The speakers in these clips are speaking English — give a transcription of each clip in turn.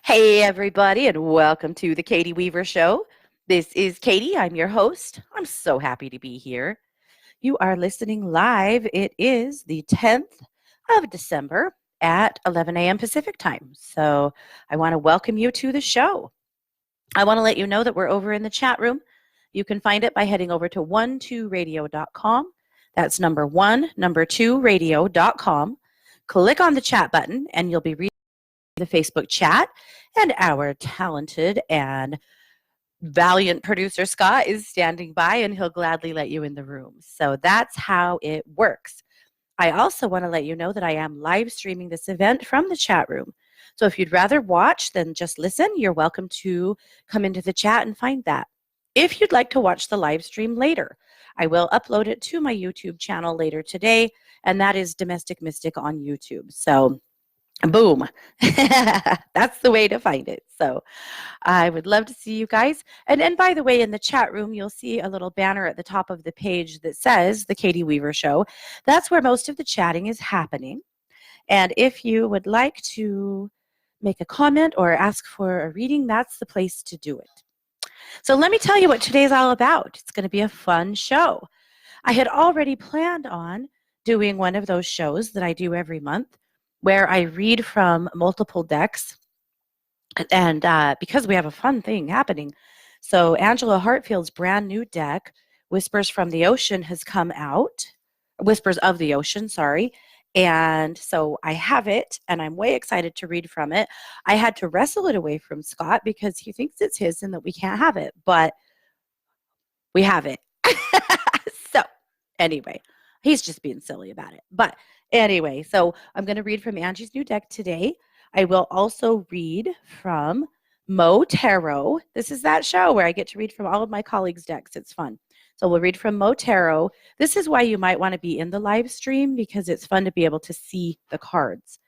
Hey, everybody, and welcome to the Katie Weaver Show. This is Katie. I'm your host. I'm so happy to be here. You are listening live. It is the 10th of December at 11 a.m. Pacific time. So I want to welcome you to the show. I want to let you know that we're over in the chat room. You can find it by heading over to 12radio.com. That's number 2 radio.com. Click on the chat button, and you'll be reading the Facebook chat, and our talented and valiant producer Scott is standing by, and he'll gladly let you in the room. So that's how it works. I also want to let you know that I am live streaming this event from the chat room. So if you'd rather watch than just listen, you're welcome to come into the chat and find that. If you'd like to watch the live stream later, I will upload it to my YouTube channel later today, and that is Domestic Mystic on YouTube. So boom. That's the way to find it. So I would love to see you guys. And by the way, in the chat room, you'll see a little banner at the top of the page that says The Katie Weaver Show. That's where most of the chatting is happening. And if you would like to make a comment or ask for a reading, that's the place to do it. So let me tell you what today's all about. It's going to be a fun show. I had already planned on doing one of those shows that I do every month where I read from multiple decks, and because we have a fun thing happening. So Angela Hartfield's brand new deck, Whispers from the Ocean, has come out. Whispers of the Ocean, sorry. And so I have it, and I'm way excited to read from it. I had to wrestle it away from Scott because he thinks it's his and that we can't have it, but we have it. So anyway, he's just being silly about it. But anyway, so I'm going to read from Angie's new deck today. I will also read from Mo Tarot. This is that show where I get to read from all of my colleagues' decks. It's fun. So we'll read from Mo Tarot. This is why you might want to be in the live stream, because it's fun to be able to see the cards.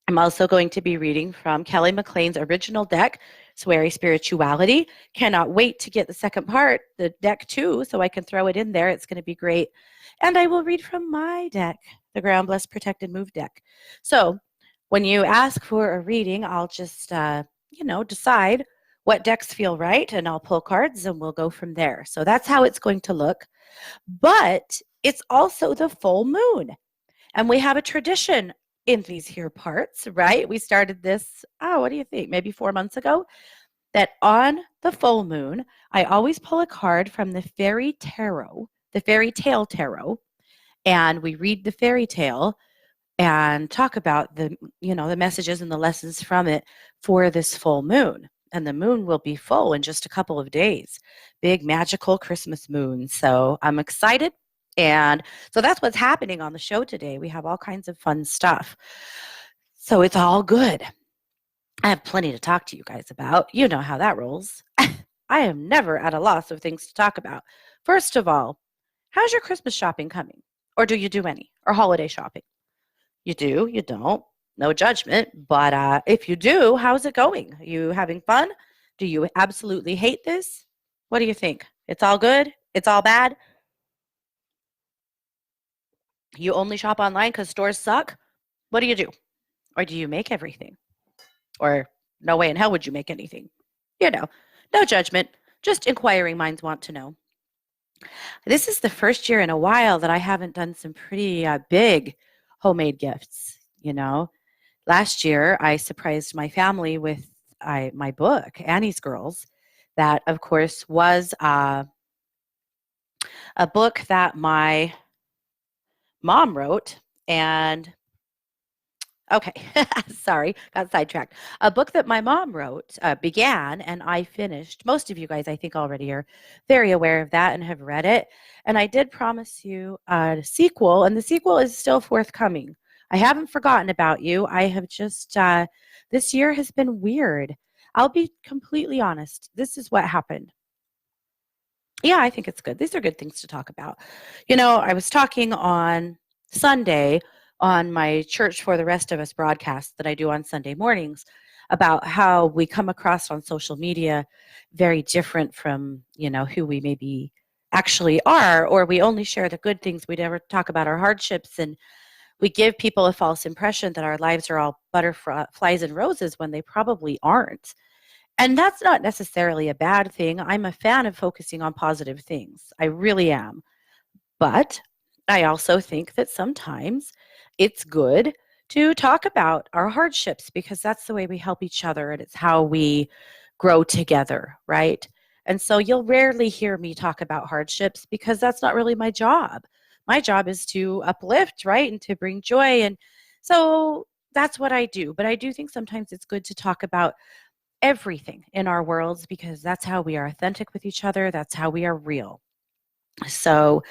I'm also going to be reading from Kelly McLean's original deck, Sweary Spirituality. Cannot wait to get the second part, the deck 2, so I can throw it in there. It's going to be great. And I will read from my deck, the Ground Blessed Protect and Move deck. So when you ask for a reading, I'll just, decide what decks feel right, and I'll pull cards, and we'll go from there. So that's how it's going to look. But it's also the full moon. And we have a tradition in these here parts, right? We started this, what do you think? Maybe 4 months ago, that on the full moon, I always pull a card from the fairy tarot, the fairy tale tarot, and we read the fairy tale and talk about the messages and the lessons from it for this full moon. And the moon will be full in just a couple of days. Big magical Christmas moon. So I'm excited. And so that's what's happening on the show today. We have all kinds of fun stuff. So it's all good. I have plenty to talk to you guys about. You know how that rolls. I am never at a loss of things to talk about. First of all, how's your Christmas shopping coming? Or do you do any? Or holiday shopping? You do, you don't. No judgment. But if you do, how's it going? Are you having fun? Do you absolutely hate this? What do you think? It's all good? It's all bad? You only shop online because stores suck? What do you do? Or do you make everything? Or no way in hell would you make anything? No judgment. Just inquiring minds want to know. This is the first year in a while that I haven't done some pretty big homemade gifts. Last year I surprised my family with my book, Annie's Girls, that of course was a book that my mom wrote. And okay, sorry, got sidetracked. A book that my mom wrote began, and I finished. Most of you guys, I think, already are very aware of that and have read it. And I did promise you a sequel, and the sequel is still forthcoming. I haven't forgotten about you. I have just, this year has been weird. I'll be completely honest. This is what happened. Yeah, I think it's good. These are good things to talk about. I was talking on Sunday on my Church for the Rest of Us broadcast that I do on Sunday mornings about how we come across on social media very different from, who we maybe actually are, or we only share the good things. We never talk about our hardships, and We give people a false impression that our lives are all butterflies and roses when they probably aren't. And that's not necessarily a bad thing. I'm a fan of focusing on positive things. I really am. But I also think that sometimes it's good to talk about our hardships because that's the way we help each other and it's how we grow together, right? And so you'll rarely hear me talk about hardships because that's not really my job. My job is to uplift, right? And to bring joy. And so that's what I do. But I do think sometimes it's good to talk about everything in our worlds because that's how we are authentic with each other. That's how we are real. So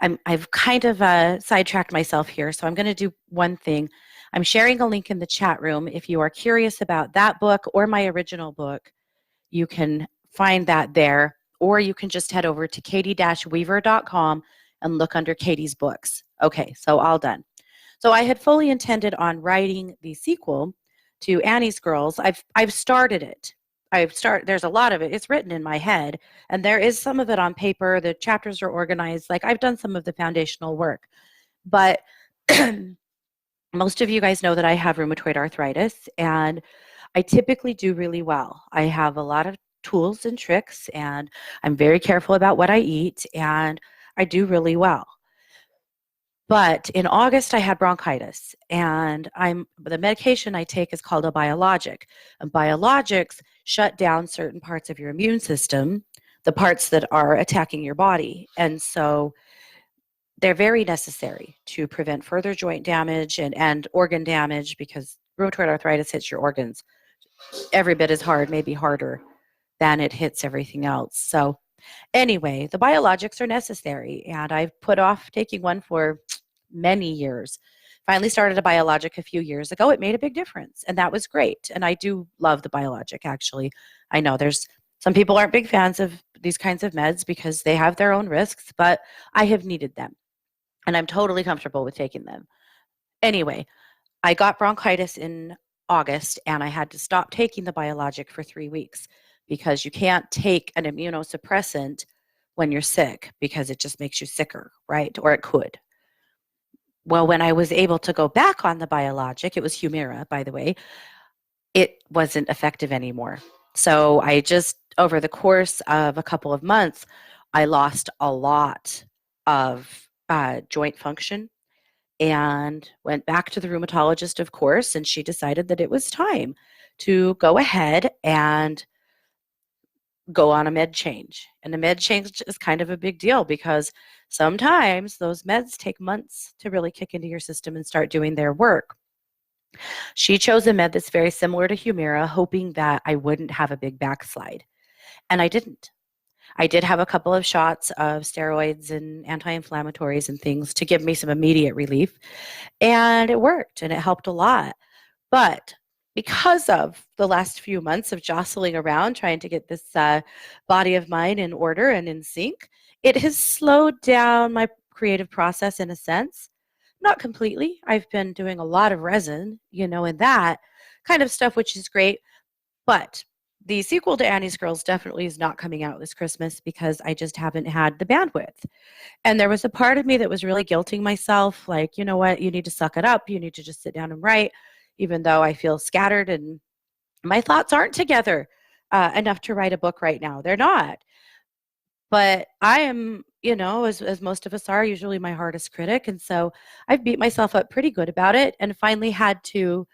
I've kind of sidetracked myself here. So I'm going to do one thing. I'm sharing a link in the chat room. If you are curious about that book or my original book, you can find that there. Or you can just head over to katie-weaver.com and look under Katie's books. Okay, so all done. So I had fully intended on writing the sequel to Annie's Girls. I've started it. There's a lot of it. It's written in my head, and there is some of it on paper. The chapters are organized. Like I've done some of the foundational work. But most of you guys know that I have rheumatoid arthritis, and I typically do really well. I have a lot of tools and tricks, and I'm very careful about what I eat, and I do really well. But in August, I had bronchitis, and the medication I take is called a biologic. And biologics shut down certain parts of your immune system, the parts that are attacking your body. And so they're very necessary to prevent further joint damage and organ damage because rheumatoid arthritis hits your organs every bit as hard, maybe harder than it hits everything else. So anyway, the biologics are necessary, and I've put off taking one for many years. Finally started a biologic a few years ago. It made a big difference, and that was great. And I do love the biologic, actually. I know there's some people aren't big fans of these kinds of meds because they have their own risks, but I have needed them, and I'm totally comfortable with taking them. Anyway, I got bronchitis in August, and I had to stop taking the biologic for 3 weeks because you can't take an immunosuppressant when you're sick because it just makes you sicker, right? Or it could. Well, when I was able to go back on the biologic, it was Humira, by the way, it wasn't effective anymore. So I just, over the course of a couple of months, I lost a lot of joint function and went back to the rheumatologist, of course, and she decided that it was time to go ahead and go on a med change. And a med change is kind of a big deal because sometimes those meds take months to really kick into your system and start doing their work. She chose a med that's very similar to Humira, hoping that I wouldn't have a big backslide. And I didn't. I did have a couple of shots of steroids and anti-inflammatories and things to give me some immediate relief. And it worked and it helped a lot. But because of the last few months of jostling around trying to get this body of mine in order and in sync, it has slowed down my creative process in a sense. Not completely. I've been doing a lot of resin, and that kind of stuff, which is great. But the sequel to Annie's Girls definitely is not coming out this Christmas because I just haven't had the bandwidth. And there was a part of me that was really guilting myself, like, you know what, you need to suck it up. You need to just sit down and write, even though I feel scattered and my thoughts aren't together enough to write a book right now. They're not. But I am, as most of us are, usually my hardest critic. And so I've beat myself up pretty good about it and finally had to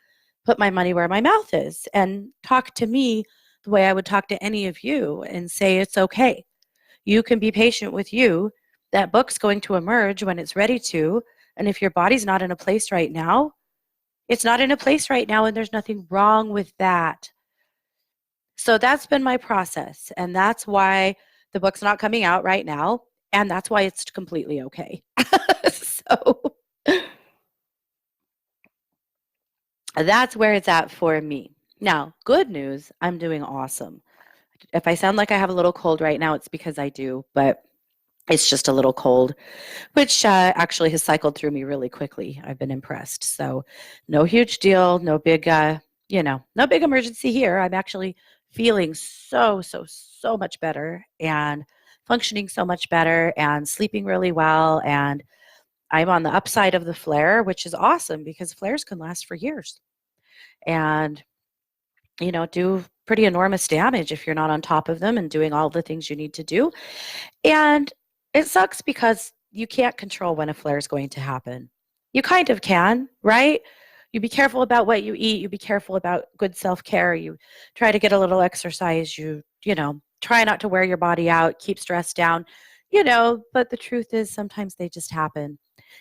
put my money where my mouth is and talk to me the way I would talk to any of you and say it's okay. You can be patient with you. That book's going to emerge when it's ready to. And if your body's not in a place right now, it's not in a place right now, and there's nothing wrong with that. So that's been my process, and that's why the book's not coming out right now, and that's why it's completely okay. So that's where it's at for me. Now, good news, I'm doing awesome. If I sound like I have a little cold right now, it's because I do, but it's just a little cold, which actually has cycled through me really quickly. I've been impressed. So no huge deal, no big, no big emergency here. I'm actually feeling so much better and functioning so much better and sleeping really well. And I'm on the upside of the flare, which is awesome because flares can last for years and, do pretty enormous damage if you're not on top of them and doing all the things you need to do. And it sucks because you can't control when a flare is going to happen. You kind of can, right? You be careful about what you eat. You be careful about good self-care. You try to get a little exercise. You try not to wear your body out, keep stress down, but the truth is sometimes they just happen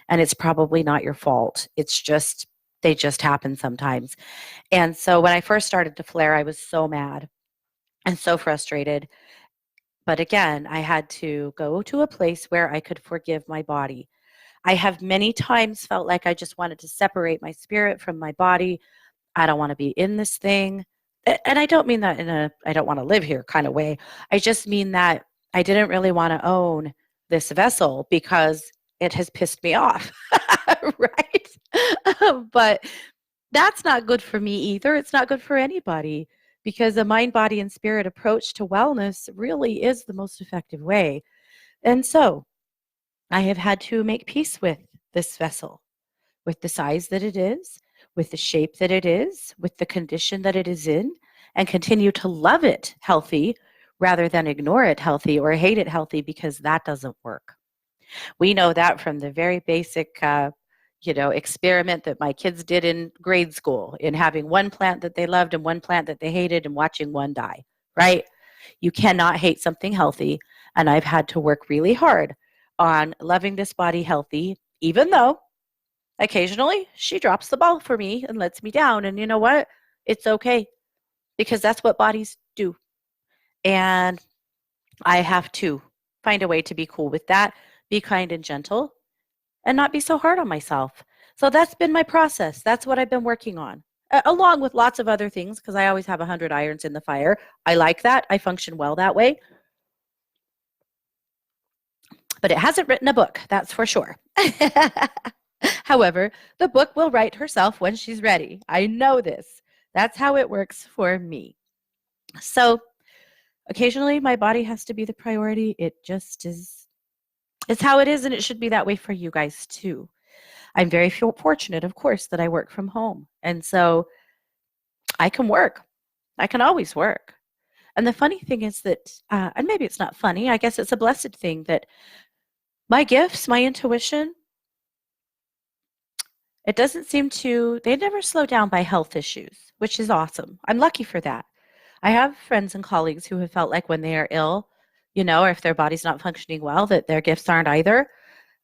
and it's probably not your fault. It's just they just happen sometimes. And so when I first started to flare, I was so mad and so frustrated. But again, I had to go to a place where I could forgive my body. I have many times felt like I just wanted to separate my spirit from my body. I don't want to be in this thing. And I don't mean that in a I don't want to live here kind of way. I just mean that I didn't really want to own this vessel because it has pissed me off. Right? But that's not good for me either. It's not good for anybody because a mind, body, and spirit approach to wellness really is the most effective way. And so I have had to make peace with this vessel, with the size that it is, with the shape that it is, with the condition that it is in, and continue to love it healthy rather than ignore it healthy or hate it healthy because that doesn't work. We know that from the very basic, experiment that my kids did in grade school in having one plant that they loved and one plant that they hated and watching one die, right? You cannot hate something healthy. And I've had to work really hard on loving this body healthy, even though occasionally she drops the ball for me and lets me down. And you know what? It's okay because that's what bodies do. And I have to find a way to be cool with that, be kind and gentle, and not be so hard on myself. So that's been my process. That's what I've been working on, along with lots of other things, because I always have 100 irons in the fire. I like that. I function well that way. But it hasn't written a book, that's for sure. However, the book will write herself when she's ready. I know this. That's how it works for me. So occasionally my body has to be the priority. It just is. It's how it is, and it should be that way for you guys too. I'm very fortunate, of course, that I work from home. And so I can work. I can always work. And the funny thing is that, and maybe it's not funny, I guess it's a blessed thing that my gifts, my intuition, it doesn't seem to, they never slow down by health issues, which is awesome. I'm lucky for that. I have friends and colleagues who have felt like when they are ill, or if their body's not functioning well, that their gifts aren't either.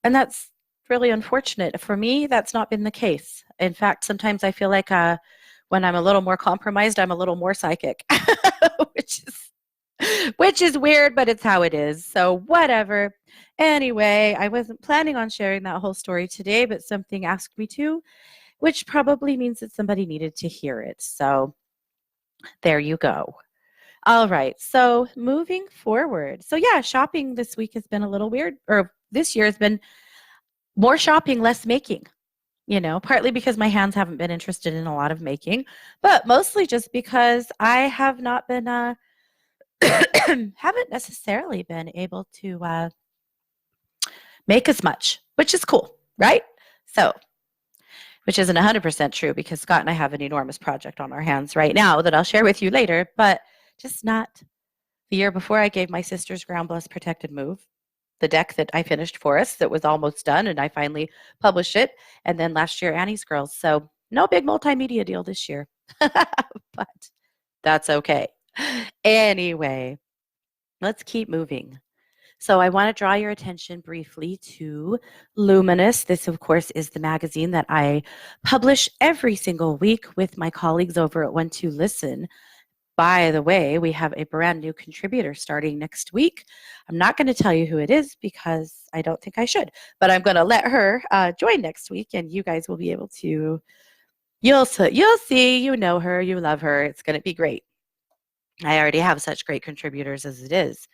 And that's really unfortunate. For me, that's not been the case. In fact, sometimes I feel like when I'm a little more compromised, I'm a little more psychic, which is weird, but it's how it is. So whatever. Anyway, I wasn't planning on sharing that whole story today, but something asked me to, which probably means that somebody needed to hear it. So there you go. All right. So moving forward. So yeah, shopping this week has been a little weird, or this year has been more shopping, less making, partly because my hands haven't been interested in a lot of making, but mostly just because I have not been, haven't necessarily been able to make as much, which is cool, right? So, which isn't 100% true because Scott and I have an enormous project on our hands right now that I'll share with you later, but just not. The year before, I gave my sister's Ground Bless Protected Move, the deck that I finished for us that was almost done, and I finally published it. And then last year, Annie's Girls. So no big multimedia deal this year, but that's okay. Anyway, let's keep moving. So I want to draw your attention briefly to Luminous. This, of course, is the magazine that I publish every single week with my colleagues over at One Two Listen. By the way, we have a brand new contributor starting next week. I'm not going to tell you who it is because I don't think I should, but I'm going to let her join next week, and you guys will be able to, you'll see, you know her, you love her. It's going to be great. I already have such great contributors as it is.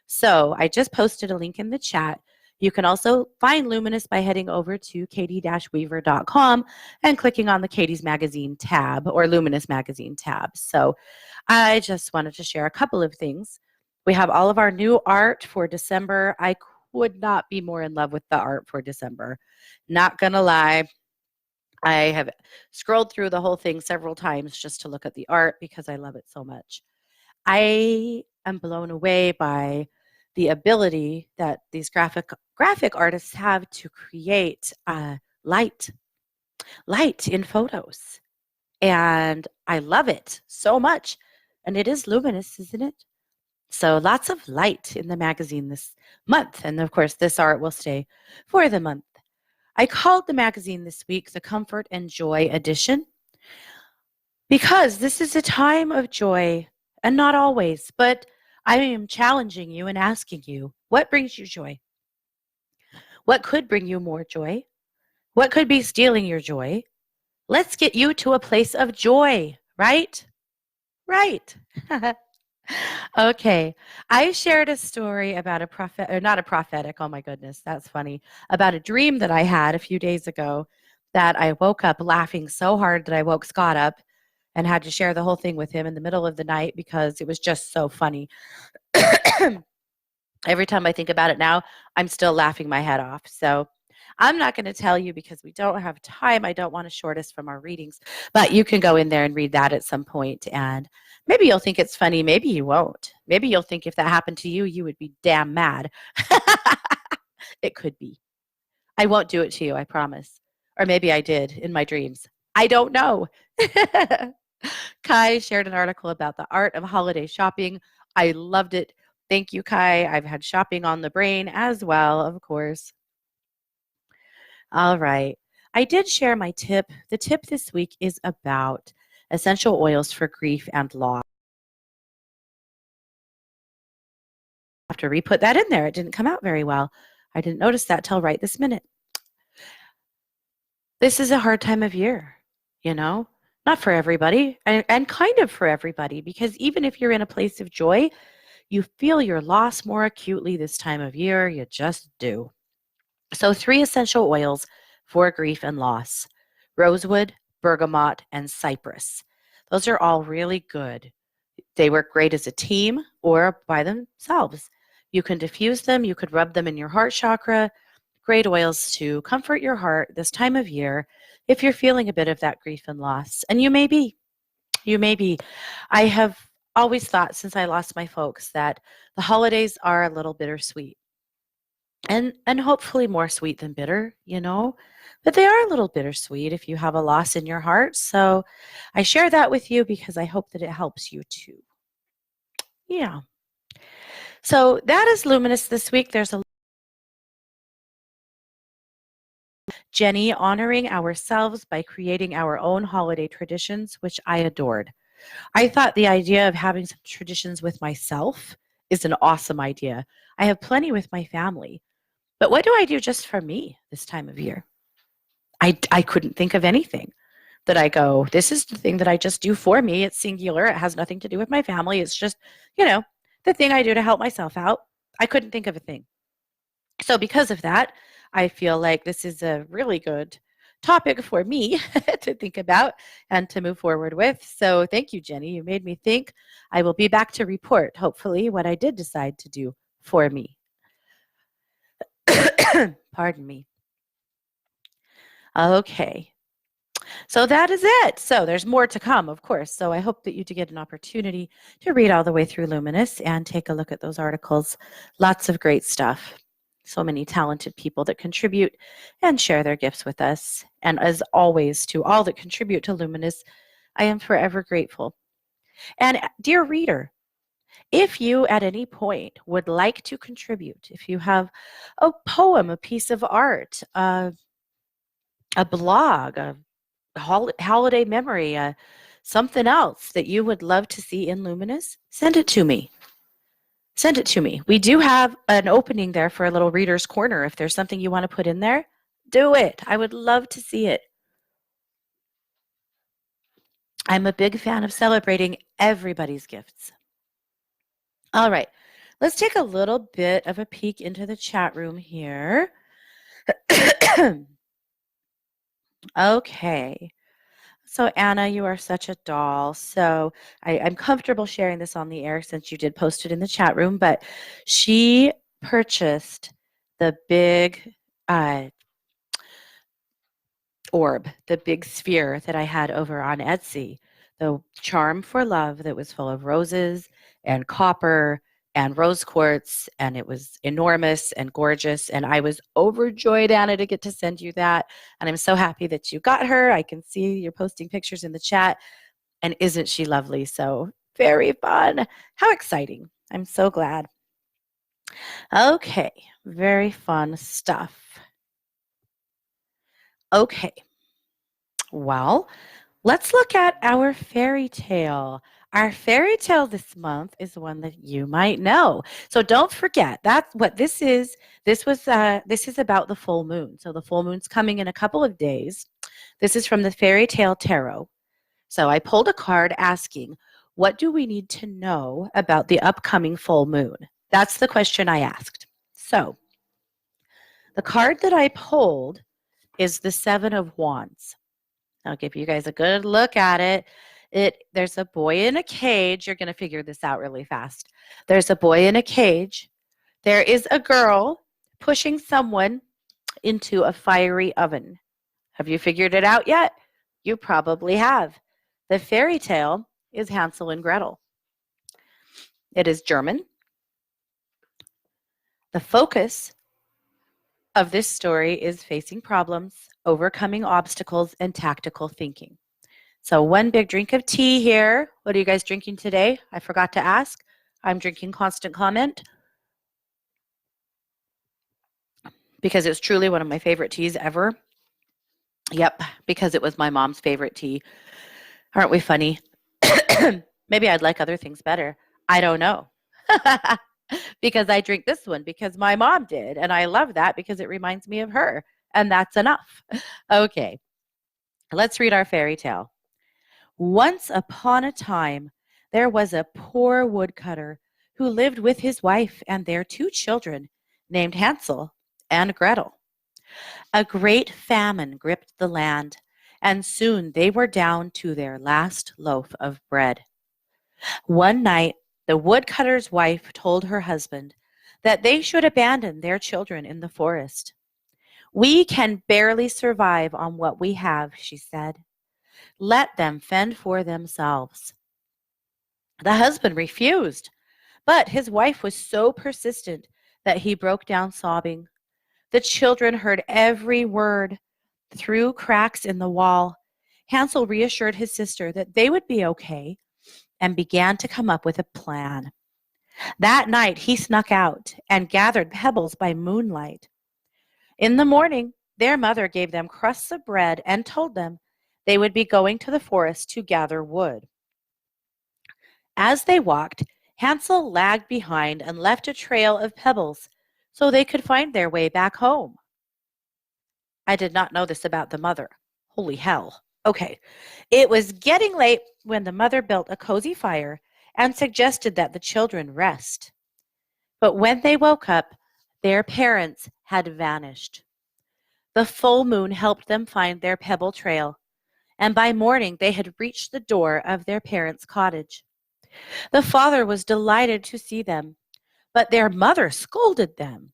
So I just posted a link in the chat. You can also find Luminous by heading over to katie-weaver.com and clicking on the Katie's Magazine tab or Luminous Magazine tab. So I just wanted to share a couple of things. We have all of our new art for December. I would not be more in love with the art for December. Not gonna lie, I have scrolled through the whole thing several times just to look at the art because I love it so much. I am blown away by the ability that these graphic artists have to create light light in photos. And I love it so much. And it is luminous, isn't it? So lots of light in the magazine this month. And of course, this art will stay for the month. I called the magazine this week the Comfort and Joy Edition because this is a time of joy, and not always, but I am challenging you and asking you, what brings you joy? What could bring you more joy? What could be stealing your joy? Let's get you to a place of joy, right? Right. Okay. I shared a story about a prophet, or not a prophetic, oh my goodness, that's funny, about a dream that I had a few days ago that I woke up laughing so hard that I woke Scott up and had to share the whole thing with him in the middle of the night because it was just so funny. Every time I think about it now, I'm still laughing my head off. So I'm not going to tell you because we don't have time. I don't want to short us from our readings, but you can go in there and read that at some point, and maybe you'll think it's funny. Maybe you won't. Maybe you'll think if that happened to you, you would be damn mad. It could be. I won't do it to you, I promise. Or maybe I did in my dreams. I don't know. Kai shared an article about the art of holiday shopping. I loved it. Thank you, Kai. I've had shopping on the brain as well, of course. All right. I did share my tip. The tip this week is about essential oils for grief and loss. I have to re-put that in there. It didn't come out very well. I didn't notice that till right this minute. This is a hard time of year, you know? Not for everybody, and kind of for everybody, because even if you're in a place of joy, you feel your loss more acutely this time of year. You just do. So 3 essential oils for grief and loss: rosewood, bergamot, and cypress. Those are all really good. They work great as a team or by themselves. You can diffuse them, you could rub them in your heart chakra. Great oils to comfort your heart this time of year if you're feeling a bit of that grief and loss. And you may be. You may be. I have always thought since I lost my folks that the holidays are a little bittersweet. And hopefully more sweet than bitter, you know? But they are a little bittersweet if you have a loss in your heart. So I share that with you because I hope that it helps you too. Yeah. So that is luminous this week. There's a Jenny honoring ourselves by creating our own holiday traditions, which I adored. I thought the idea of having some traditions with myself is an awesome idea. I have plenty with my family. But what do I do just for me this time of year? I couldn't think of anything that I go, this is the thing that I just do for me. It's singular. It has nothing to do with my family. It's just, you know, the thing I do to help myself out. I couldn't think of a thing. So because of that, I feel like this is a really good topic for me to think about and to move forward with. So thank you, Jenny. You made me think. I will be back to report, hopefully, what I did decide to do for me. Pardon me. Okay. So that is it. So there's more to come, of course. So I hope that you do get an opportunity to read all the way through Luminous and take a look at those articles. Lots of great stuff. So many talented people that contribute and share their gifts with us. And as always, to all that contribute to Luminous, I am forever grateful. And dear reader, if you at any point would like to contribute, if you have a poem, a piece of art, a blog, a holiday memory, something else that you would love to see in Luminous, send it to me. Send it to me. We do have an opening there for a little reader's corner. If there's something you want to put in there, do it. I would love to see it. I'm a big fan of celebrating everybody's gifts. All right, let's take a little bit of a peek into the chat room here. Okay. So Anna, you are such a doll. So I'm comfortable sharing this on the air since you did post it in the chat room, but she purchased the big uh, orb, the big sphere that I had over on Etsy, the charm for love that was full of roses and copper and rose quartz, and it was enormous and gorgeous. And I was overjoyed, Anna, to get to send you that. And I'm so happy that you got her. I can see you're posting pictures in the chat. And isn't she lovely? So very fun. How exciting. I'm so glad. Okay, very fun stuff. Okay, well, let's look at our fairy tale. Our fairy tale this month is one that you might know. So don't forget, that's what this is. This is about the full moon. So the full moon's coming in a couple of days. This is from the Fairy Tale Tarot. So I pulled a card asking, what do we need to know about the upcoming full moon? That's the question I asked. So the card that I pulled is the Seven of Wands. I'll give you guys a good look at it. There's a boy in a cage. You're going to figure this out really fast. There's a boy in a cage. There is a girl pushing someone into a fiery oven. Have you figured it out yet? You probably have. The fairy tale is Hansel and Gretel. It is German. The focus of this story is facing problems, overcoming obstacles, and tactical thinking. So one big drink of tea here. What are you guys drinking today? I forgot to ask. I'm drinking Constant Comment because it's truly one of my favorite teas ever. Yep, because it was my mom's favorite tea. Aren't we funny? Maybe I'd like other things better. I don't know. Because I drink this one because my mom did. And I love that because it reminds me of her. And that's enough. Okay, let's read our fairy tale. Once upon a time, there was a poor woodcutter who lived with his wife and their 2 children named Hansel and Gretel. A great famine gripped the land, and soon they were down to their last loaf of bread. One night, the woodcutter's wife told her husband that they should abandon their children in the forest. We can barely survive on what we have, she said. Let them fend for themselves. The husband refused, but his wife was so persistent that he broke down sobbing. The children heard every word through cracks in the wall. Hansel reassured his sister that they would be okay and began to come up with a plan. That night he snuck out and gathered pebbles by moonlight. In the morning, their mother gave them crusts of bread and told them they would be going to the forest to gather wood. As they walked, Hansel lagged behind and left a trail of pebbles so they could find their way back home. I did not know this about the mother. Holy hell. Okay. It was getting late when the mother built a cozy fire and suggested that the children rest. But when they woke up, their parents had vanished. The full moon helped them find their pebble trail, and by morning they had reached the door of their parents' cottage. The father was delighted to see them, but their mother scolded them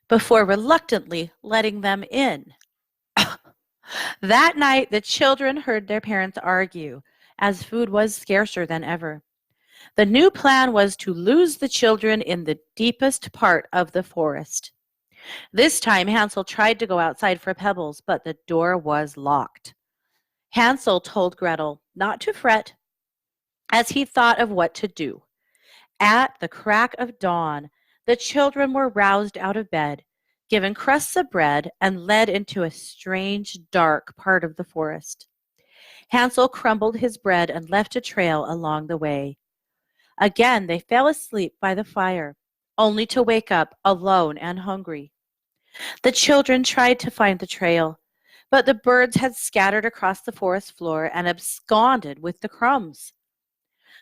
before reluctantly letting them in. That night, the children heard their parents argue, as food was scarcer than ever. The new plan was to lose the children in the deepest part of the forest. This time, Hansel tried to go outside for pebbles, but the door was locked. Hansel told Gretel not to fret as he thought of what to do. At the crack of dawn, the children were roused out of bed, given crusts of bread, and led into a strange, dark part of the forest. Hansel crumbled his bread and left a trail along the way. Again, they fell asleep by the fire, only to wake up alone and hungry. The children tried to find the trail, but the birds had scattered across the forest floor and absconded with the crumbs.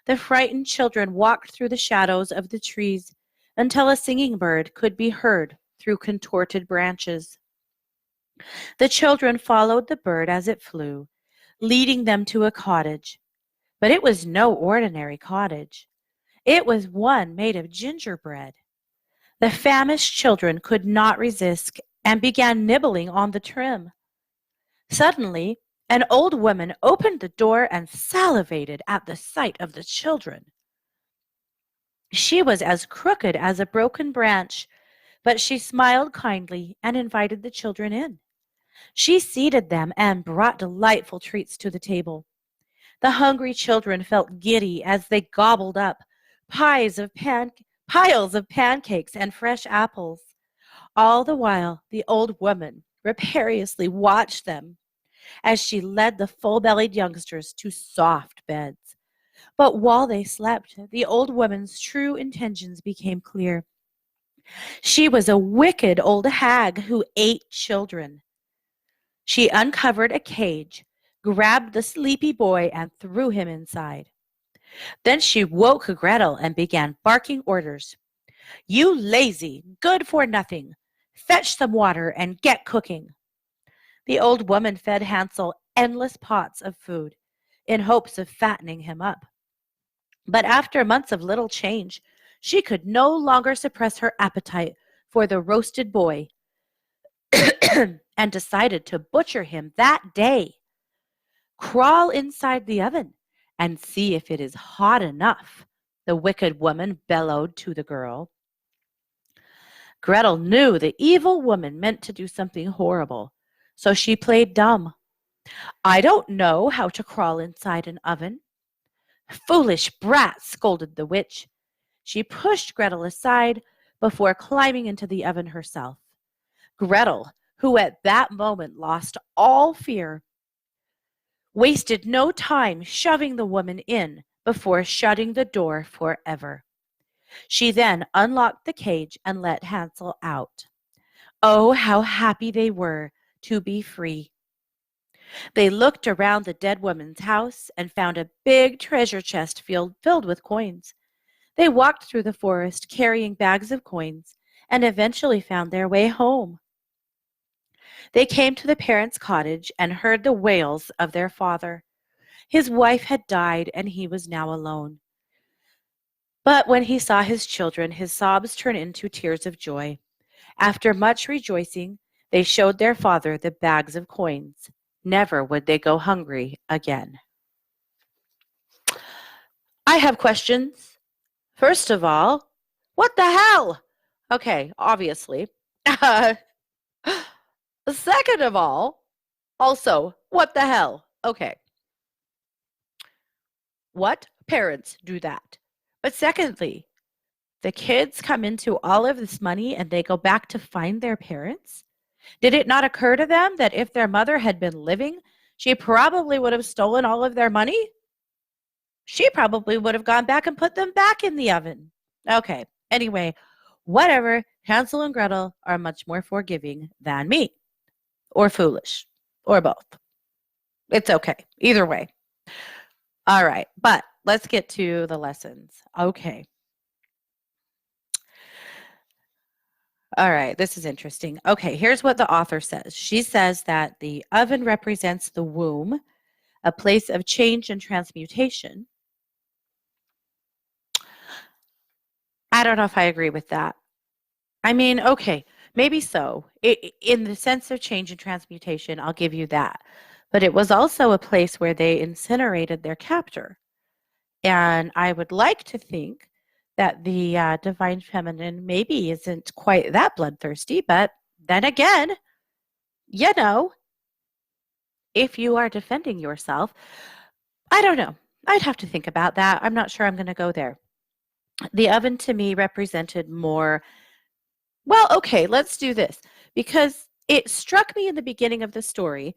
The frightened children walked through the shadows of the trees until a singing bird could be heard through contorted branches. The children followed the bird as it flew, leading them to a cottage. But it was no ordinary cottage. It was one made of gingerbread. The famished children could not resist and began nibbling on the trim. Suddenly, an old woman opened the door and salivated at the sight of the children. She was as crooked as a broken branch, but she smiled kindly and invited the children in. She seated them and brought delightful treats to the table. The hungry children felt giddy as they gobbled up piles of pancakes and fresh apples. All the while, the old woman rapariously watched them as she led the full-bellied youngsters to soft beds. But while they slept, the old woman's true intentions became clear. She was a wicked old hag who ate children. She uncovered a cage, grabbed the sleepy boy, and threw him inside. Then she woke Gretel and began barking orders. You lazy, good-for-nothing! Fetch some water and get cooking. The old woman fed Hansel endless pots of food in hopes of fattening him up. But after months of little change, she could no longer suppress her appetite for the roasted boy and decided to butcher him that day. Crawl inside the oven and see if it is hot enough, the wicked woman bellowed to the girl. Gretel knew the evil woman meant to do something horrible, so she played dumb. I don't know how to crawl inside an oven. Foolish brat, scolded the witch. She pushed Gretel aside before climbing into the oven herself. Gretel, who at that moment lost all fear, wasted no time shoving the woman in before shutting the door forever. She then unlocked the cage and let Hansel out. Oh, how happy they were to be free. They looked around the dead woman's house and found a big treasure chest filled with coins. They walked through the forest carrying bags of coins and eventually found their way home. They came to the parents' cottage and heard the wails of their father. His wife had died and he was now alone. But when he saw his children, his sobs turned into tears of joy. After much rejoicing, they showed their father the bags of coins. Never would they go hungry again. I have questions. First of all, what the hell? Okay, obviously. Second of all, also, what the hell? Okay. What parents do that? But secondly, the kids come into all of this money and they go back to find their parents? Did it not occur to them that if their mother had been living, she probably would have stolen all of their money? She probably would have gone back and put them back in the oven. Okay, anyway, whatever. Hansel and Gretel are much more forgiving than me, or foolish, or both. It's okay, either way. All right, but let's get to the lessons. Okay. All right, this is interesting. Okay, here's what the author says. She says that the oven represents the womb, a place of change and transmutation. I don't know if I agree with that. I mean, okay, maybe so. In the sense of change and transmutation, I'll give you that. But it was also a place where they incinerated their captor. And I would like to think that the divine feminine maybe isn't quite that bloodthirsty, but then again, you know, if you are defending yourself, I don't know. I'd have to think about that. I'm not sure I'm going to go there. The oven to me represented more, well, okay, let's do this. Because it struck me in the beginning of the story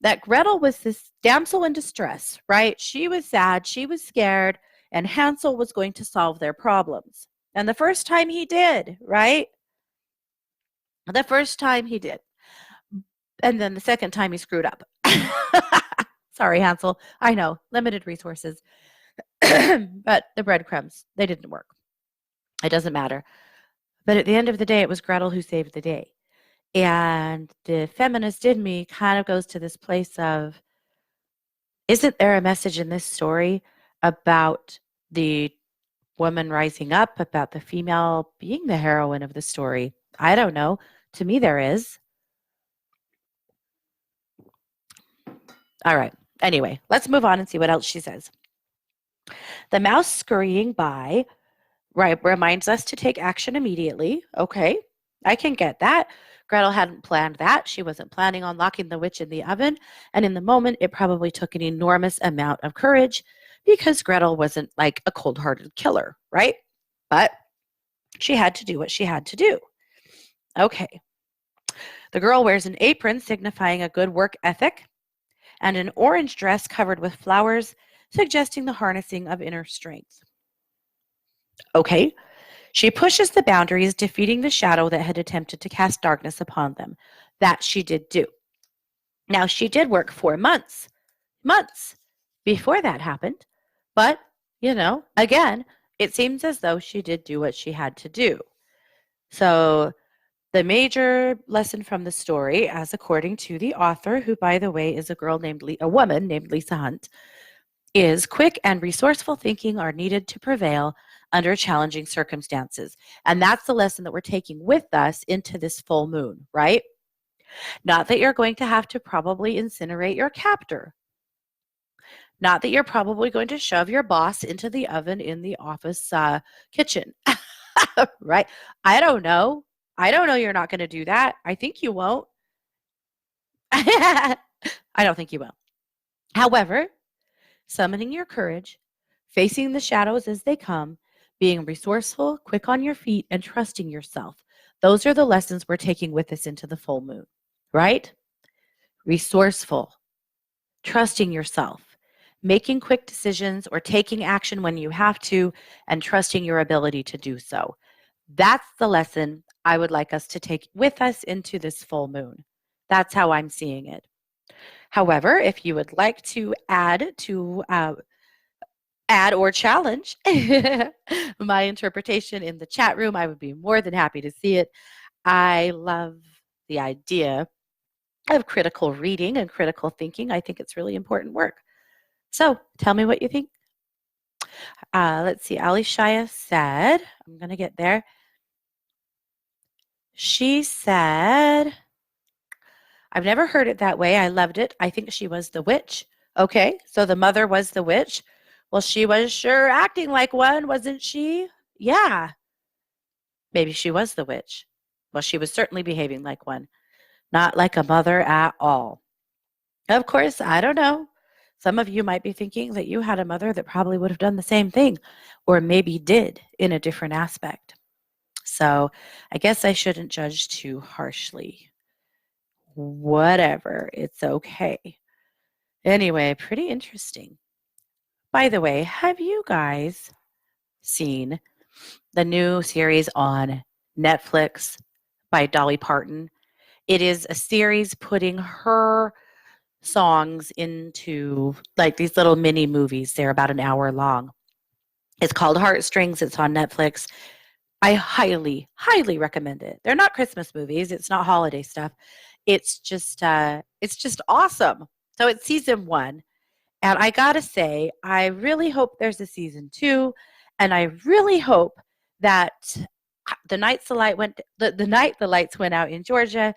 that Gretel was this damsel in distress, right? She was sad, she was scared, and Hansel was going to solve their problems. And the first time he did, right? The first time he did. And then the second time he screwed up. Sorry, Hansel. I know, limited resources. But the breadcrumbs, they didn't work. It doesn't matter. But at the end of the day, it was Gretel who saved the day. And the feminist in me kind of goes to this place of, isn't there a message in this story about the woman rising up, about the female being the heroine of the story. I don't know. To me, there is. All right. Anyway, let's move on and see what else she says. The mouse scurrying by, right, reminds us to take action immediately. Okay, I can get that. Gretel hadn't planned that. She wasn't planning on locking the witch in the oven. And in the moment, it probably took an enormous amount of courage because Gretel wasn't like a cold hearted killer, right? But she had to do what she had to do. Okay. The girl wears an apron signifying a good work ethic and an orange dress covered with flowers, suggesting the harnessing of inner strength. Okay. She pushes the boundaries, defeating the shadow that had attempted to cast darkness upon them. That she did do. Now, she did work for months before that happened. But, again, it seems as though she did do what she had to do. So, the major lesson from the story, as according to the author, who, by the way, is a woman named Lisa Hunt, is quick and resourceful thinking are needed to prevail under challenging circumstances. And that's the lesson that we're taking with us into this full moon, right? Not that you're going to have to probably incinerate your captor. Not that you're probably going to shove your boss into the oven in the office kitchen, right? I don't know. You're not going to do that. I think you won't. I don't think you will. However, summoning your courage, facing the shadows as they come, being resourceful, quick on your feet, and trusting yourself. Those are the lessons we're taking with us into the full moon, right? Resourceful, trusting yourself, making quick decisions or taking action when you have to, and trusting your ability to do so. That's the lesson I would like us to take with us into this full moon. That's how I'm seeing it. However, if you would like to add or challenge my interpretation in the chat room, I would be more than happy to see it. I love the idea of critical reading and critical thinking. I think it's really important work. So tell me what you think. Let's see. Ali Shaya said, I'm going to get there. She said, I've never heard it that way. I loved it. I think she was the witch. Okay, so the mother was the witch. Well, she was sure acting like one, wasn't she? Yeah. Maybe she was the witch. Well, she was certainly behaving like one, not like a mother at all. Of course, I don't know. Some of you might be thinking that you had a mother that probably would have done the same thing, or maybe did in a different aspect. So I guess I shouldn't judge too harshly. Whatever, it's okay. Anyway, pretty interesting. By the way, have you guys seen the new series on Netflix by Dolly Parton? It is a series putting her songs into like these little mini movies. They're about an hour long. It's called Heartstrings. It's on Netflix. I highly, highly recommend it. They're not Christmas movies. It's not holiday stuff. It's just awesome. So it's season 1. And I gotta say, I really hope there's a season 2. And I really hope that the night the lights went out in Georgia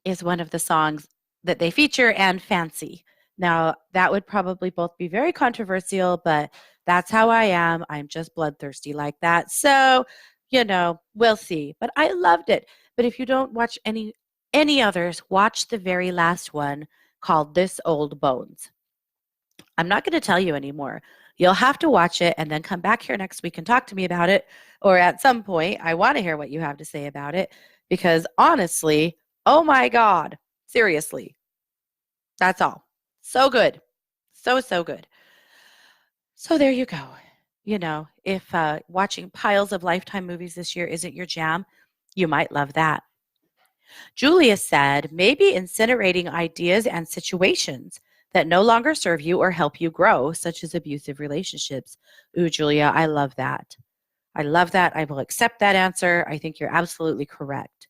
is one of the songs that they feature, and Fancy. Now, that would probably both be very controversial, but that's how I am. I'm just bloodthirsty like that. So, we'll see. But I loved it. But if you don't watch any others, watch the very last one called This Old Bones. I'm not going to tell you anymore. You'll have to watch it and then come back here next week and talk to me about it. Or at some point, I want to hear what you have to say about it. Because honestly, oh my God, seriously, that's all. So good. So good. So there you go. If watching piles of Lifetime movies this year isn't your jam, you might love that. Julia said, maybe incinerating ideas and situations that no longer serve you or help you grow, such as abusive relationships. Ooh, Julia, I love that. I love that. I will accept that answer. I think you're absolutely correct.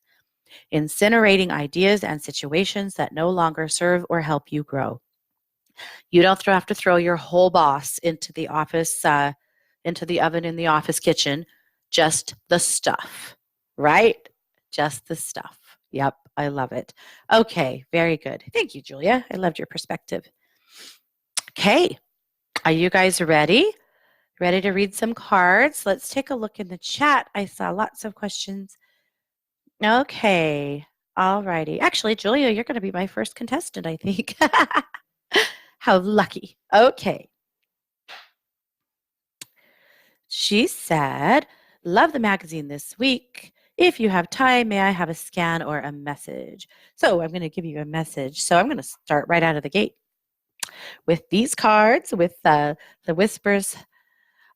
Incinerating ideas and situations that no longer serve or help you grow. You don't have to throw your whole boss into the office into the oven in the office kitchen. Just the stuff, right? Just the stuff. Yep, I love it. Okay, very good. Thank you, Julia. I loved your perspective. Okay, are you guys ready? Ready to read some cards? Let's take a look in the chat. I saw lots of questions. Okay, all righty. Actually, Julia, you're going to be my first contestant, I think. How lucky. Okay. She said, love the magazine this week. If you have time, may I have a scan or a message? So I'm going to give you a message. So I'm going to start right out of the gate with these cards, with the Whispers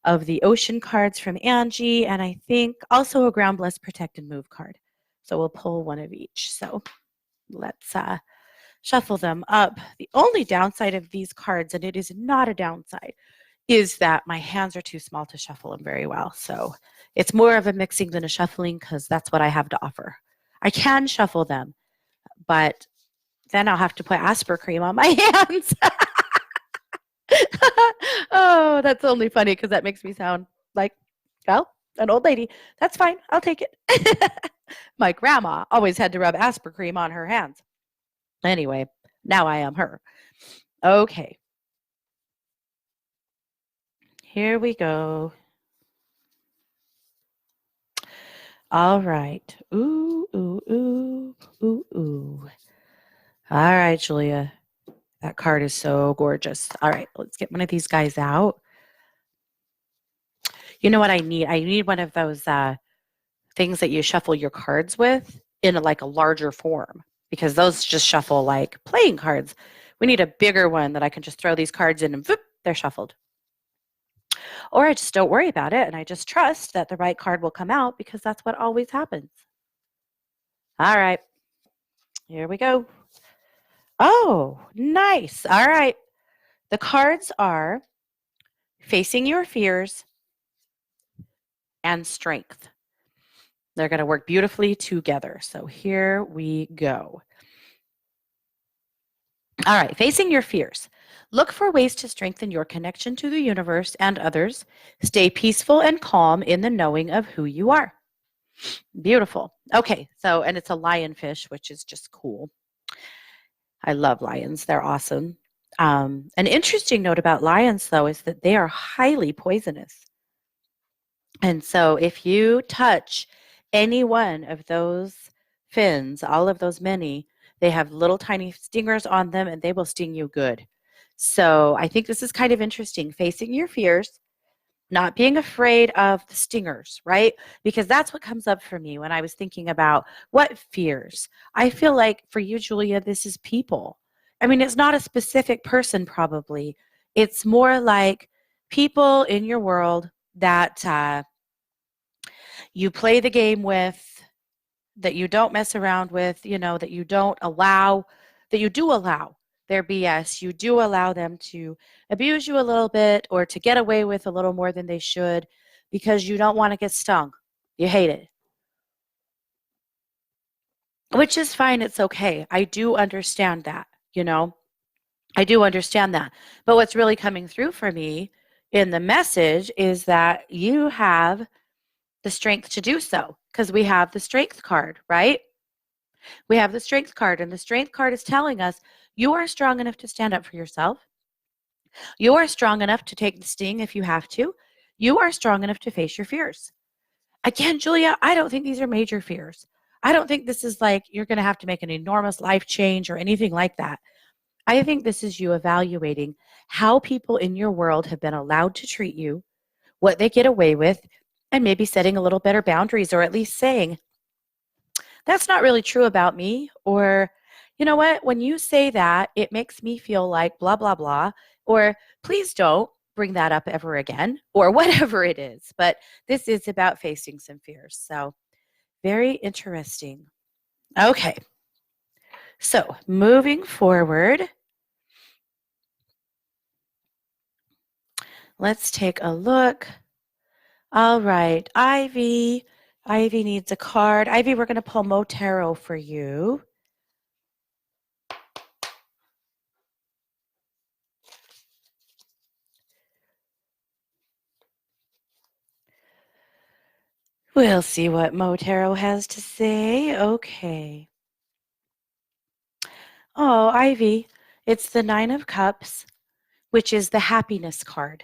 of the Ocean cards from Angie, and I think also a Ground Bless Protect and Move card. So we'll pull one of each. So let's shuffle them up. The only downside of these cards, and it is not a downside, is that my hands are too small to shuffle them very well. So it's more of a mixing than a shuffling because that's what I have to offer. I can shuffle them, but then I'll have to put aspartame on my hands. Oh, that's only funny because that makes me sound like, well, an old lady. That's fine. I'll take it. My grandma always had to rub aspartame on her hands. Anyway, now I am her. Okay. Here we go. All right. Ooh, ooh, ooh, ooh, ooh. All right, Julia. That card is so gorgeous. All right, let's get one of these guys out. You know what I need? I need one of those things that you shuffle your cards with in like a larger form because those just shuffle like playing cards. We need a bigger one that I can just throw these cards in and whoop, they're shuffled. Or I just don't worry about it and I just trust that the right card will come out because that's what always happens. All right, here we go. Oh, nice. All right. The cards are Facing Your Fears and Strength. They're going to work beautifully together. So here we go. All right, facing your fears. Look for ways to strengthen your connection to the universe and others. Stay peaceful and calm in the knowing of who you are. Beautiful. Okay, so, and it's a lionfish, which is just cool. I love lions, they're awesome. An interesting note about lions, though, is that they are highly poisonous. And so if you touch any one of those fins, all of those many, they have little tiny stingers on them and they will sting you good. So I think this is kind of interesting, facing your fears, not being afraid of the stingers, right? Because that's what comes up for me when I was thinking about what fears. I feel like for you, Julia, this is people. I mean, it's not a specific person, probably. It's more like people in your world that you play the game with, that you don't mess around with, you know, that you don't allow, that you do allow their BS. You do allow them to abuse you a little bit or to get away with a little more than they should because you don't want to get stung. You hate it. Which is fine. It's okay. I do understand that, you know. I do understand that. But what's really coming through for me in the message is that you have the strength to do so because we have the strength card, right? We have the strength card, and the strength card is telling us you are strong enough to stand up for yourself. You are strong enough to take the sting if you have to. You are strong enough to face your fears. Again, Julia, I don't think these are major fears. I don't think this is like you're going to have to make an enormous life change or anything like that. I think this is you evaluating how people in your world have been allowed to treat you, what they get away with, and maybe setting a little better boundaries or at least saying, that's not really true about me. Or, you know what, when you say that, it makes me feel like blah, blah, blah. Or please don't bring that up ever again, or whatever it is. But this is about facing some fears. So, very interesting. Okay. So, moving forward, let's take a look. All right, Ivy. Ivy needs a card. Ivy, we're going to pull Motero for you. We'll see what Motaro has to say. Okay. Oh, Ivy, it's the Nine of Cups, which is the happiness card.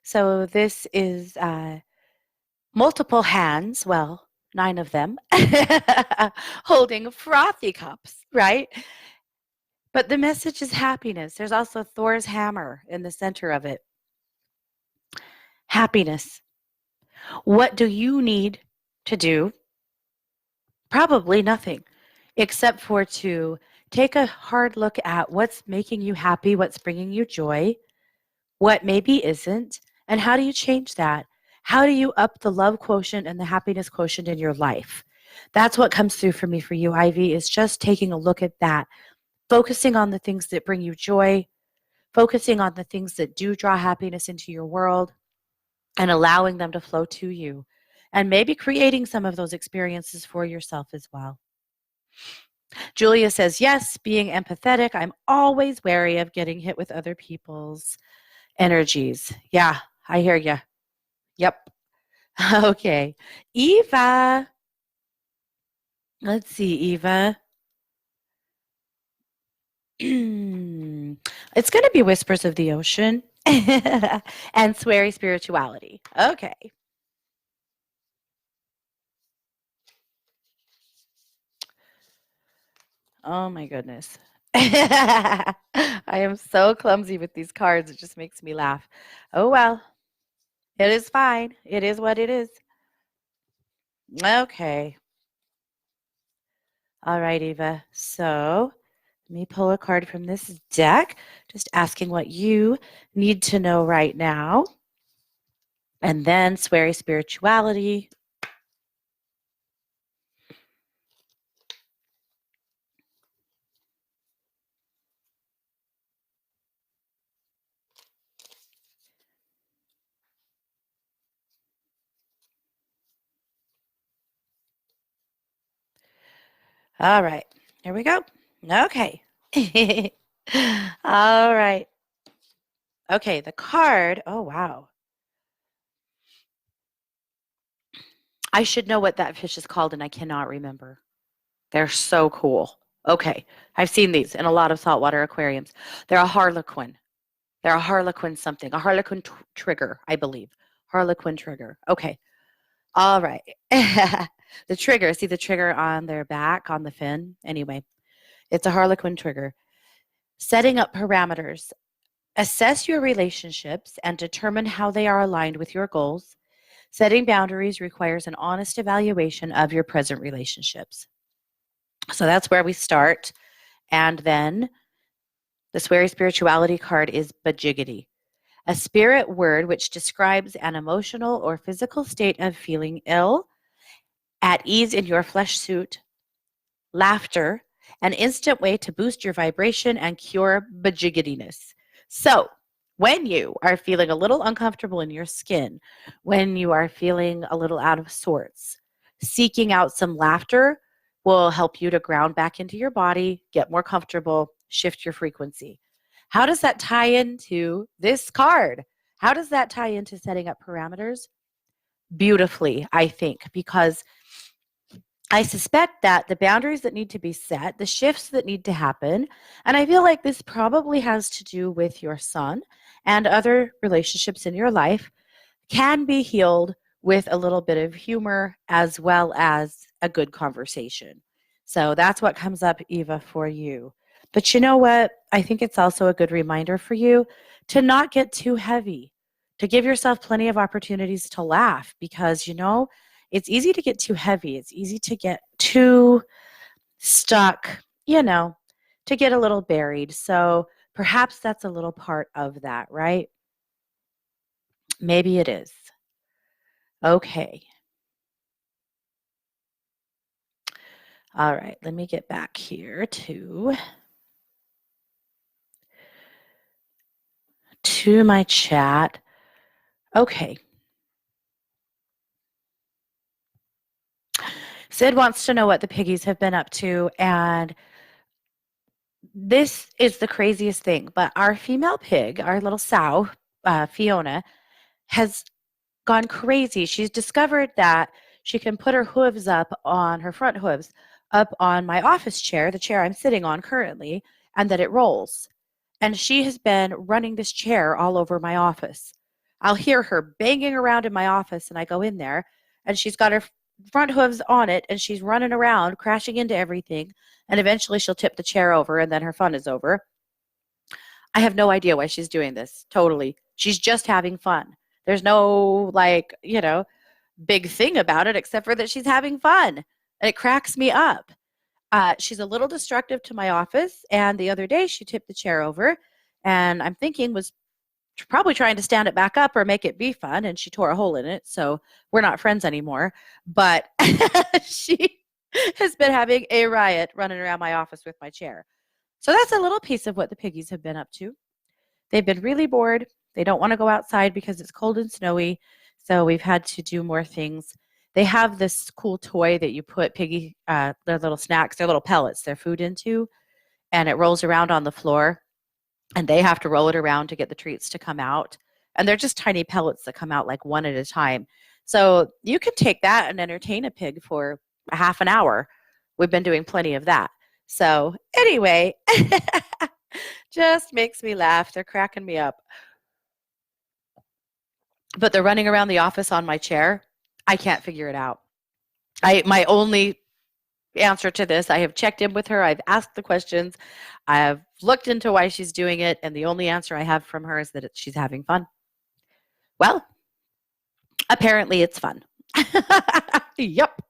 So this is multiple hands, well, nine of them, holding frothy cups, right? But the message is happiness. There's also Thor's hammer in the center of it. Happiness. What do you need to do? Probably nothing, except for to take a hard look at what's making you happy, what's bringing you joy, what maybe isn't, and how do you change that? How do you up the love quotient and the happiness quotient in your life? That's what comes through for me for you, Ivy, is just taking a look at that, focusing on the things that bring you joy, focusing on the things that do draw happiness into your world, and allowing them to flow to you, and maybe creating some of those experiences for yourself as well. Julia says, yes, being empathetic. I'm always wary of getting hit with other people's energies. Yeah, I hear you. Yep. Okay. Eva. Let's see, Eva. It's going to be Whispers of the Ocean and Sweary Spirituality. Okay. Oh my goodness. I am so clumsy with these cards. It just makes me laugh. Oh well. It is fine. It is what it is. Okay. All right, Eva. So let me pull a card from this deck, just asking what you need to know right now. And then Sweary Spirituality. All right. Here we go. Okay. All right. Okay, the card. Oh, wow. I should know what that fish is called, and I cannot remember. They're so cool. Okay. I've seen these in a lot of saltwater aquariums. They're a harlequin. They're a harlequin something, a harlequin trigger, I believe. Harlequin trigger. Okay. All right. The trigger, see the trigger on their back, on the fin? Anyway, it's a harlequin trigger. Setting up parameters. Assess your relationships and determine how they are aligned with your goals. Setting boundaries requires an honest evaluation of your present relationships. So that's where we start. And then the Sweary Spirituality card is Bajiggity, a spirit word which describes an emotional or physical state of feeling ill, at ease in your flesh suit, laughter, an instant way to boost your vibration and cure bajiggitiness. So, when you are feeling a little uncomfortable in your skin, when you are feeling a little out of sorts, seeking out some laughter will help you to ground back into your body, get more comfortable, shift your frequency. How does that tie into this card? How does that tie into setting up parameters? Beautifully, I think, because I suspect that the boundaries that need to be set, the shifts that need to happen, and I feel like this probably has to do with your son and other relationships in your life, can be healed with a little bit of humor as well as a good conversation. So that's what comes up, Eva, for you. But you know what? I think it's also a good reminder for you to not get too heavy, to give yourself plenty of opportunities to laugh because, it's easy to get too heavy. It's easy to get too stuck, to get a little buried. So perhaps that's a little part of that, right? Maybe it is. Okay. All right. Let me get back here to my chat. Okay. Sid wants to know what the piggies have been up to, and this is the craziest thing. But our female pig, our little sow, Fiona, has gone crazy. She's discovered that she can put her hooves up on her front hooves up on my office chair, the chair I'm sitting on currently, and that it rolls. And she has been running this chair all over my office. I'll hear her banging around in my office, and I go in there, and she's got her front hooves on it, and she's running around, crashing into everything, and eventually she'll tip the chair over, and then her fun is over. I have no idea why she's doing this, totally. She's just having fun. There's no, like, big thing about it except for that she's having fun. And it cracks me up. She's a little destructive to my office, and the other day she tipped the chair over, and I'm thinking was probably trying to stand it back up or make it be fun, and she tore a hole in it, so we're not friends anymore. But she has been having a riot running around my office with my chair. So that's a little piece of what the piggies have been up to. They've been really bored. They don't want to go outside because it's cold and snowy, so we've had to do more things. They have this cool toy that you put their little snacks, their little pellets, their food into, and it rolls around on the floor, and they have to roll it around to get the treats to come out. And they're just tiny pellets that come out like one at a time. So you can take that and entertain a pig for a half an hour. We've been doing plenty of that. So anyway, just makes me laugh. They're cracking me up. But they're running around the office on my chair. I can't figure it out. My only answer to this, I have checked in with her. I've asked the questions. I've looked into why she's doing it. And the only answer I have from her is that she's having fun. Well, apparently it's fun. Yep.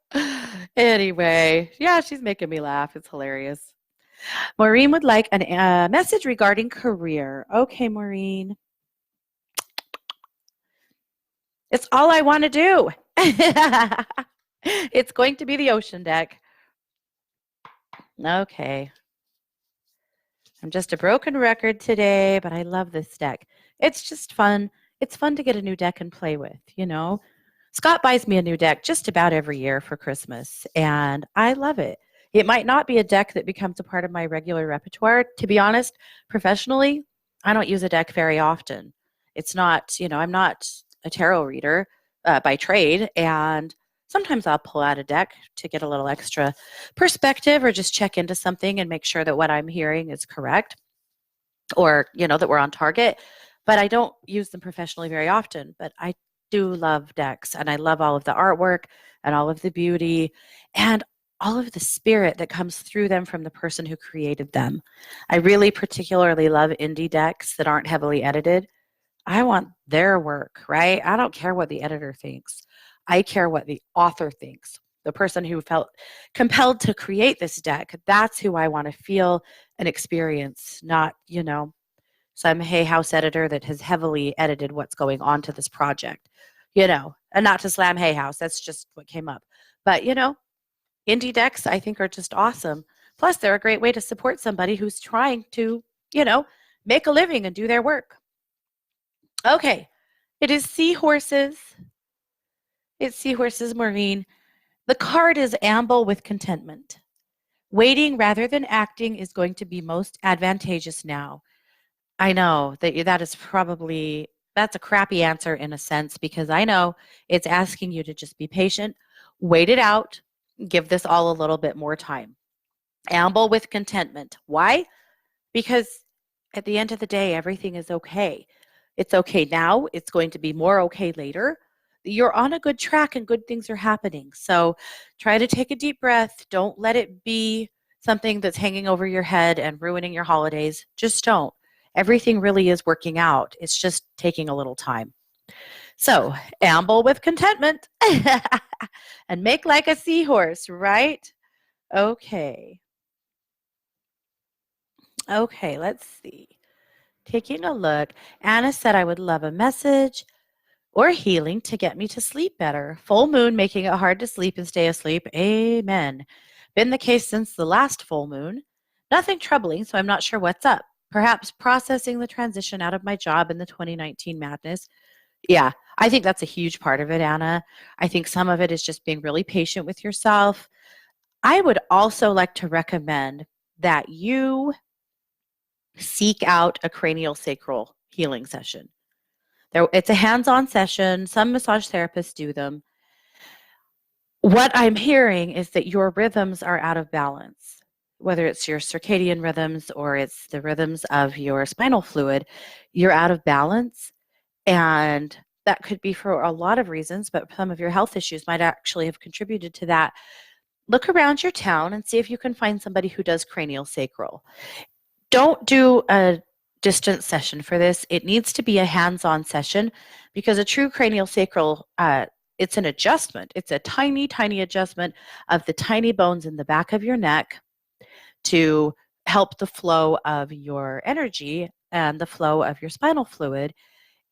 Anyway, yeah, she's making me laugh. It's hilarious. Maureen would like a message regarding career. Okay, Maureen. It's all I want to do. It's going to be the ocean deck. Okay. I'm just a broken record today, but I love this deck. It's just fun. It's fun to get a new deck and play with, Scott buys me a new deck just about every year for Christmas, and I love it. It might not be a deck that becomes a part of my regular repertoire. To be honest, professionally, I don't use a deck very often. It's not, I'm not a tarot reader by trade, and sometimes I'll pull out a deck to get a little extra perspective or just check into something and make sure that what I'm hearing is correct or, that we're on target. But I don't use them professionally very often. But I do love decks, and I love all of the artwork and all of the beauty and all of the spirit that comes through them from the person who created them. I really particularly love indie decks that aren't heavily edited. I want their work, right? I don't care what the editor thinks. I care what the author thinks. The person who felt compelled to create this deck, that's who I want to feel and experience, not, some Hay House editor that has heavily edited what's going on to this project, and not to slam Hay House. That's just what came up. But, indie decks I think are just awesome. Plus, they're a great way to support somebody who's trying to, make a living and do their work. Okay, it is seahorses. It's seahorses, Maureen. The card is amble with contentment. Waiting rather than acting is going to be most advantageous now. I know that is probably, that's a crappy answer in a sense, because I know it's asking you to just be patient, wait it out, give this all a little bit more time. Amble with contentment. Why? Because at the end of the day, everything is okay. It's okay now. It's going to be more okay later. You're on a good track and good things are happening. So try to take a deep breath. Don't let it be something that's hanging over your head and ruining your holidays. Just don't. Everything really is working out. It's just taking a little time. So amble with contentment and make like a seahorse, right? Okay. Okay, let's see. Taking a look. Anna said I would love a message or healing to get me to sleep better. Full moon making it hard to sleep and stay asleep. Amen. Been the case since the last full moon. Nothing troubling, so I'm not sure what's up. Perhaps processing the transition out of my job in the 2019 madness. Yeah, I think that's a huge part of it, Anna. I think some of it is just being really patient with yourself. I would also like to recommend that you seek out a cranial sacral healing session. It's a hands-on session. Some massage therapists do them. What I'm hearing is that your rhythms are out of balance, whether it's your circadian rhythms or it's the rhythms of your spinal fluid, you're out of balance. And that could be for a lot of reasons, but some of your health issues might actually have contributed to that. Look around your town and see if you can find somebody who does cranial sacral. Don't do a distance session for this. It needs to be a hands-on session because a true cranial sacral, it's an adjustment. It's a tiny, tiny adjustment of the tiny bones in the back of your neck to help the flow of your energy and the flow of your spinal fluid.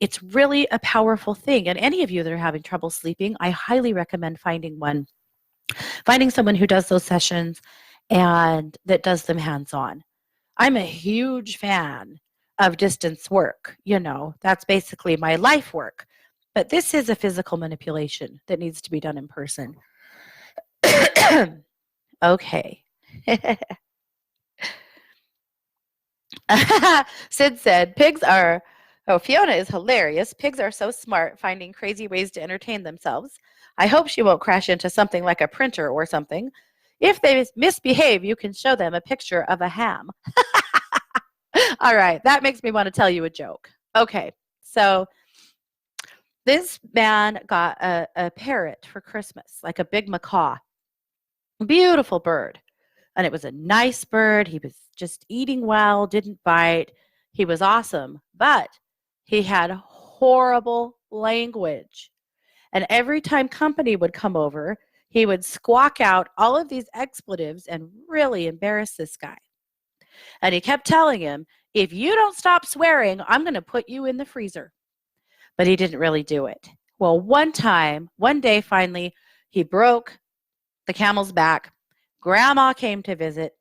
It's really a powerful thing. And any of you that are having trouble sleeping, I highly recommend finding someone who does those sessions and that does them hands-on. I'm a huge fan of distance work. That's basically my life work. But this is a physical manipulation that needs to be done in person. Okay. Sid said, Fiona is hilarious. Pigs are so smart, finding crazy ways to entertain themselves. I hope she won't crash into something like a printer or something. If they misbehave, you can show them a picture of a ham. All right, that makes me want to tell you a joke. Okay, so this man got a parrot for Christmas, like a big macaw. Beautiful bird. And it was a nice bird. He was just eating well, didn't bite. He was awesome, but he had horrible language. And every time company would come over, he would squawk out all of these expletives and really embarrass this guy. And he kept telling him, if you don't stop swearing, I'm going to put you in the freezer. But he didn't really do it. Well, one day, finally, he broke the camel's back. Grandma came to visit,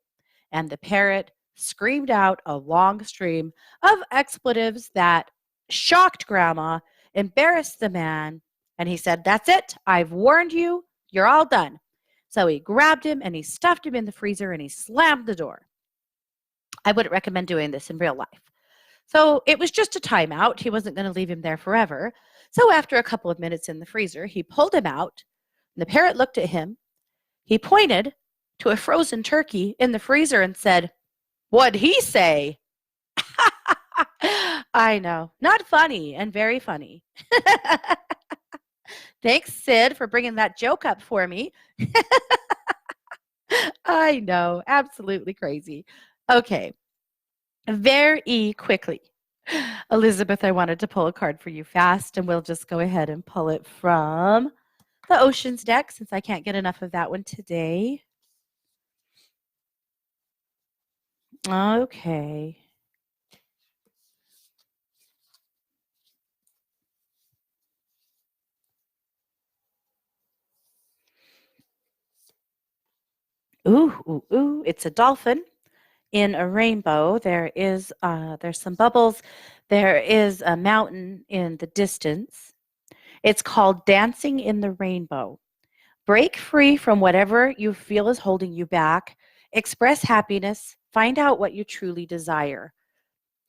and the parrot screamed out a long stream of expletives that shocked Grandma, embarrassed the man, and he said, that's it. I've warned you. You're all done. So he grabbed him and he stuffed him in the freezer and he slammed the door. I wouldn't recommend doing this in real life. So it was just a timeout. He wasn't going to leave him there forever. So after a couple of minutes in the freezer, he pulled him out. And the parrot looked at him. He pointed to a frozen turkey in the freezer and said, what'd he say? I know. Not funny and very funny. Thanks, Sid, for bringing that joke up for me. I know. Absolutely crazy. Okay. Very quickly. Elizabeth, I wanted to pull a card for you fast, and we'll just go ahead and pull it from the Oceans deck since I can't get enough of that one today. Okay. Ooh, it's a dolphin in a rainbow. There's some bubbles. There is a mountain in the distance. It's called Dancing in the Rainbow. Break free from whatever you feel is holding you back. Express happiness. Find out what you truly desire.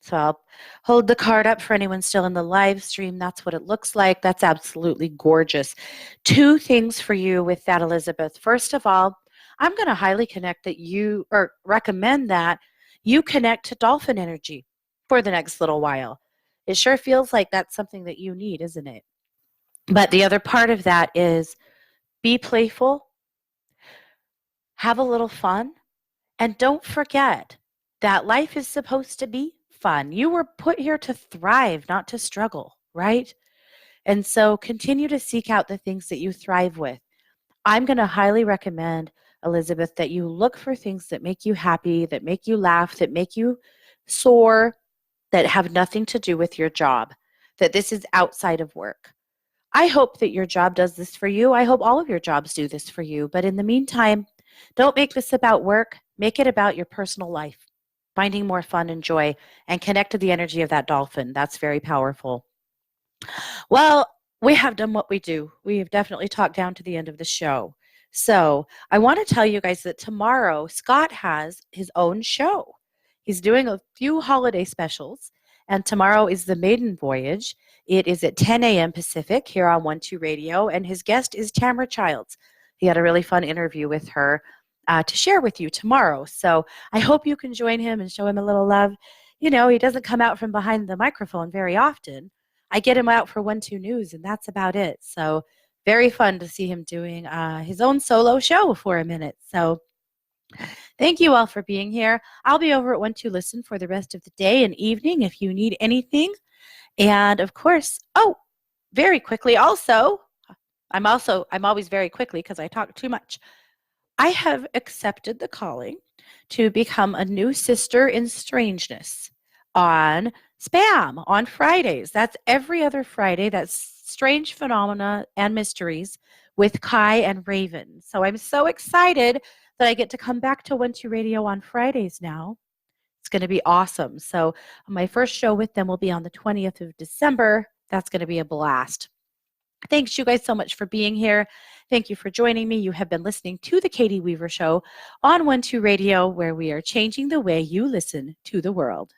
So I'll hold the card up for anyone still in the live stream. That's what it looks like. That's absolutely gorgeous. Two things for you with that, Elizabeth. First of all, I'm going to highly recommend that you connect to dolphin energy for the next little while. It sure feels like that's something that you need, isn't it? But the other part of that is be playful, have a little fun, and don't forget that life is supposed to be fun. You were put here to thrive, not to struggle, right? And so continue to seek out the things that you thrive with. I'm going to highly recommend, Elizabeth, that you look for things that make you happy, that make you laugh, that make you soar, that have nothing to do with your job, that this is outside of work. I hope that your job does this for you. I hope all of your jobs do this for you. But in the meantime, don't make this about work. Make it about your personal life, finding more fun and joy, and connect to the energy of that dolphin. That's very powerful. Well, we have done what we do. We have definitely talked down to the end of the show. So I want to tell you guys that tomorrow, Scott has his own show. He's doing a few holiday specials, and tomorrow is the maiden voyage. It is at 10 a.m. Pacific here on 1-2 Radio, and his guest is Tamara Childs. He had a really fun interview with her to share with you tomorrow. So I hope you can join him and show him a little love. You know, he doesn't come out from behind the microphone very often. I get him out for 1-2 News, and that's about it. So very fun to see him doing his own solo show for a minute. So thank you all for being here. I'll be over at 1-2 Listen for the rest of the day and evening if you need anything. And of course, very quickly also, I'm always very quickly because I talk too much. I have accepted the calling to become a new sister in strangeness on Spam on Fridays. That's every other Friday. That's Strange Phenomena and Mysteries with Kai and Raven. So I'm so excited that I get to come back to 1-2 Radio on Fridays now. It's going to be awesome. So my first show with them will be on the 20th of December. That's going to be a blast. Thanks you guys so much for being here. Thank you for joining me. You have been listening to The Katie Weaver Show on 1-2 Radio, where we are changing the way you listen to the world.